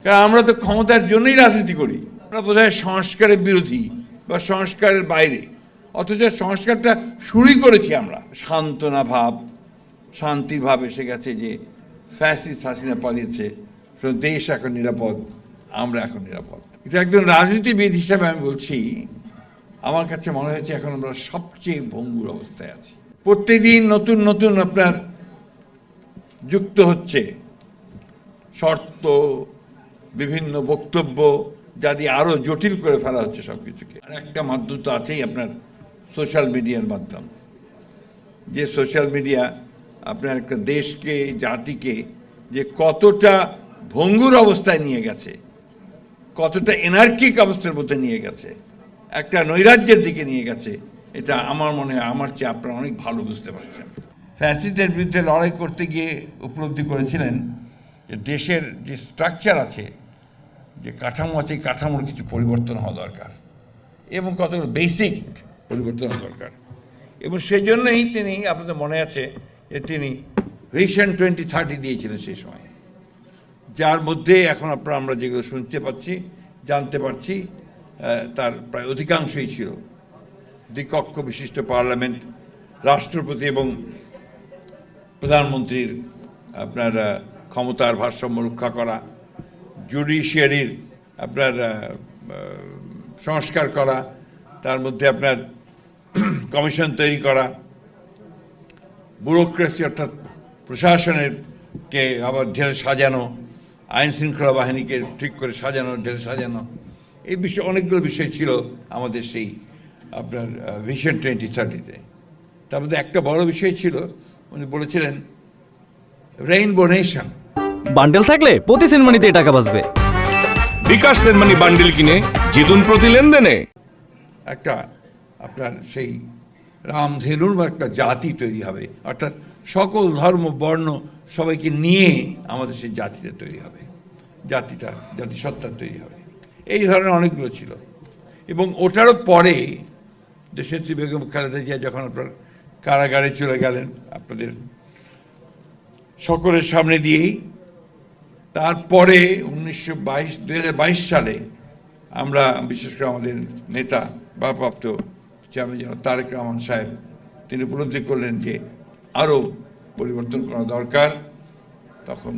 কারণ আমরা তো ক্ষমতার জন্যই রাজনীতি করি। আমরা বোধহয় সংস্কারের বিরোধী বা সংস্কারের বাইরে, অথচ সংস্কারটা শুরুই করেছি আমরা। সান্ত্বনা ভাব, শান্তির ভাব এসে গেছে যে ফ্যাসিস্ট হাসিনা পালিয়েছে, দেশ এখন নিরাপদ, আমরা এখন নিরাপদ। কিন্তু একজন রাজনীতিবিদ হিসাবে আমি বলছি, আমার কাছে মনে হয়েছে এখন আমরা সবচেয়ে ভঙ্গুর অবস্থায় আছি। প্রত্যেকদিন নতুন নতুন আপনার যুক্ত হচ্ছে শর্ত, বিভিন্ন বক্তব্য, যা দিয়ে আরও জটিল করে ফেলা হচ্ছে সব কিছুকে। আর একটা মাধ্যম তো আছেই আপনার সোশ্যাল মিডিয়ার মাধ্যম, যে সোশ্যাল মিডিয়া আপনার একটা দেশকে, জাতিকে যে কতটা ভঙ্গুর অবস্থায় নিয়ে গেছে, কতটা এনার্কিক অবস্থার মধ্যে নিয়ে গেছে, একটা নৈরাজ্যের দিকে নিয়ে গেছে, এটা আমার মনে হয় আমার চেয়ে আপনারা অনেক ভালো বুঝতে পারছেন। ফ্যাসিস্টদের বিরুদ্ধে লড়াই করতে গিয়ে উপলব্ধি করেছিলেন যে দেশের যে স্ট্রাকচার আছে, যে কাঠামো আছে, এই কাঠামোর কিছু পরিবর্তন হওয়া দরকার এবং কতগুলো বেসিক পরিবর্তন হওয়া দরকার। এবং সেই জন্যই তিনি, আপনাদের মনে আছে যে তিনি ভিশন 2030 দিয়েছিলেন সেই সময়, যার মধ্যে এখন আমরা যেগুলো শুনতে পাচ্ছি, জানতে পারছি, তার প্রায় অধিকাংশই ছিল দ্বিকক্ষ বিশিষ্ট পার্লামেন্ট, রাষ্ট্রপতি এবং প্রধানমন্ত্রীর আপনার ক্ষমতার ভারসাম্য রক্ষা করা, জুডিশিয়ারির আপনার সংস্কার করা, তার মধ্যে আপনার কমিশন তৈরি করা, ব্যুরোক্রেসি অর্থাৎ প্রশাসনের কে আবার ঢেলে সাজানো, আইন শৃঙ্খলা বাহিনীকে ঠিক করে সাজানো, ঢেলে সাজানো, এই বিষয়ে অনেকগুলো বিষয় ছিল আমাদের সেই আপনার ভিশন 2030-তে। তার মধ্যে একটা বড় বিষয় ছিল, উনি বলেছিলেন রেইনবো নেশন। বান্ডেল থাকলে প্রতি সেনমানিতে টাকা বাঁচবে। বিকাশ সেনমানি বান্ডেল কিনে জিতুন প্রতি লেনদেনে। একটা আপনার সেই রামধেনুর একটা জাতি তৈরি হবে, অর্থাৎ সকল ধর্ম বর্ণ সবাইকে নিয়ে আমাদের সেই জাতিটা তৈরি হবে, জাতিসত্তা তৈরি হবে। এই ধরনের অনেকগুলো ছিল। এবং ওটারও পরে দেশনেত্রী বেগম খালেদা জিয়া যখন আপনার কারাগারে চলে গেলেন আপনাদের সকলের সামনে দিয়েই, তারপরে 2022 সালে আমরা বিশেষ করে আমাদের নেতা ভারপ্রাপ্ত চেয়ারম্যান তারেক রহমান সাহেব, তিনি উপলব্ধি করলেন যে আরও পরিবর্তন করা দরকার। তখন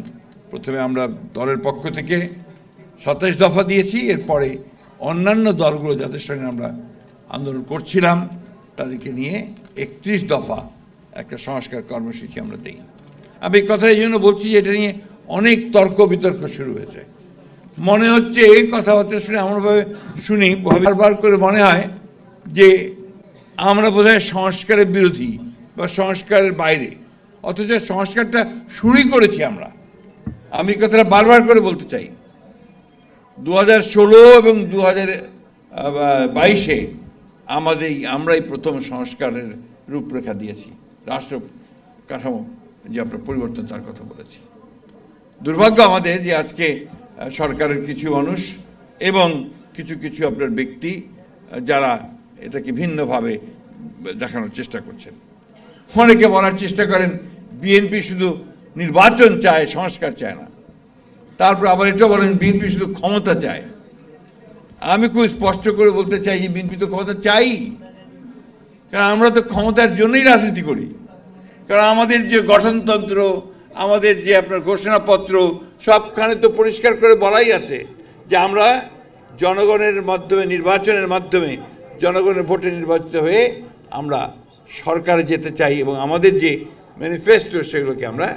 প্রথমে আমরা দলের পক্ষ থেকে 27 দফা দিয়েছি, এরপরে অন্যান্য দলগুলো যাদের সঙ্গে আমরা আন্দোলন করছিলাম তাদেরকে নিয়ে 31 দফা একটা সংস্কার কর্মসূচি আমরা দিই। আমি এই কথা এই জন্য বলছি যে এটা নিয়ে অনেক তর্ক বিতর্ক শুরু হয়েছে। মনে হচ্ছে এই কথাবার্তা শুনে এমনভাবে শুনি, বারবার করে মনে হয় যে আমরা বোধহয় সংস্কারের বিরোধী বা সংস্কারের বাইরে, অথচ সংস্কারটা শুরুই করেছি আমরা। আমি কথাটা বারবার করে বলতে চাই, 2016 এবং 2022-এ আমরাই প্রথম সংস্কারের রূপরেখা দিয়েছি, রাষ্ট্র কাঠামো যে আপনার পরিবর্তন তার কথা বলেছি। দুর্ভাগ্য আমাদের যে আজকে সরকারের কিছু মানুষ এবং কিছু কিছু আপনার ব্যক্তি যারা এটাকে ভিন্নভাবে দেখানোর চেষ্টা করছেন। অনেকে বলার চেষ্টা করেন বিএনপি শুধু নির্বাচন চায়, সংস্কার চায় না। তারপর আবার এটা বলেন বিএনপি শুধু ক্ষমতা চায়। আমি খুব স্পষ্ট করে বলতে চাই যে বিএনপি তো ক্ষমতা চাই, কারণ আমরা তো ক্ষমতার জন্যই রাজনীতি করি। কারণ আমাদের যে গঠনতন্ত্র, আমাদের যে আপনার ঘোষণাপত্র, সবখানে তো পরিষ্কার করে বলাই আছে যে আমরা জনগণের মাধ্যমে, নির্বাচনের মাধ্যমে, জনগণের ভোটে নির্বাচিত হয়ে আমরা সরকারে যেতে চাই এবং আমাদের যে ম্যানিফেস্টো সেগুলোকে আমরা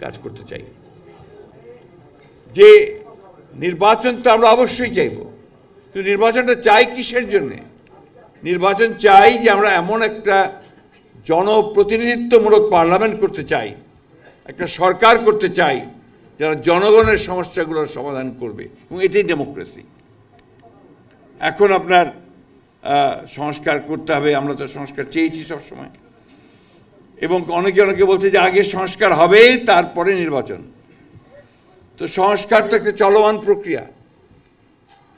কাজ করতে চাই। যে নির্বাচন তো আমরা অবশ্যই চাইব, কিন্তু নির্বাচনটা চাই কিসের জন্যে? নির্বাচন চাই যে আমরা এমন একটা জনপ্রতিনিধিত্বমূলক পার্লামেন্ট করতে চাই, একটা সরকার করতে চাই যারা জনগণের সমস্যাগুলোর সমাধান করবে, এবং এটাই ডেমোক্রেসি। এখন আপনার সংস্কার করতে হবে, আমরা তো সংস্কার চেয়েছি সবসময়, এবং অনেকে বলছে যে আগে সংস্কার হবে তারপরে নির্বাচন। তো সংস্কার তো একটা চলমান প্রক্রিয়া।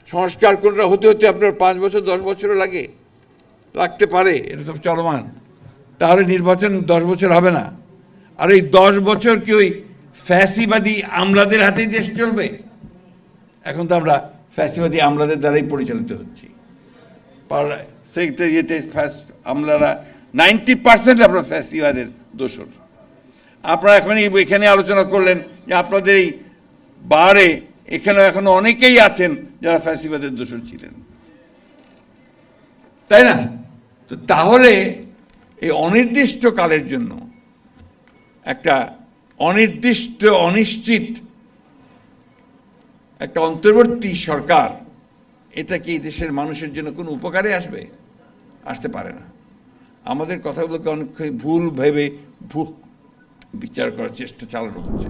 সংস্কার কোনটা হতে হতে আপনার 5 বছর 10 বছরও লাগতে পারে, এটা তো চলমান। তাহলে নির্বাচন 10 বছর হবে না। আর এই 10 বছর কি ওই ফ্যাসিবাদী আমলাদের হাতেই দেশ চলবে? এখন তো আমরা ফ্যাসিবাদী আমলাদের দ্বারাই পরিচালিত হচ্ছি। সেক্রেটারিয়েটে আমলারা 90% আপনার ফ্যাসিবাদের দোষর। আপনারা এখন এখানে আলোচনা করলেন যে আপনাদের এই বারে এখানে এখনো অনেকেই আছেন যারা ফ্যাসিবাদের দোষর ছিলেন, তাই না? তো তাহলে এই অনির্দিষ্ট কালের জন্য একটা অনির্দিষ্ট অনিশ্চিত একটা অন্তর্বর্তী সরকার, এটা কি এই দেশের মানুষের জন্য কোনো উপকারে আসবে? আসতে পারে না। আমাদের কথাগুলোকে অনেক ভুল ভেবে বিচার করার চেষ্টা চালানো হচ্ছে।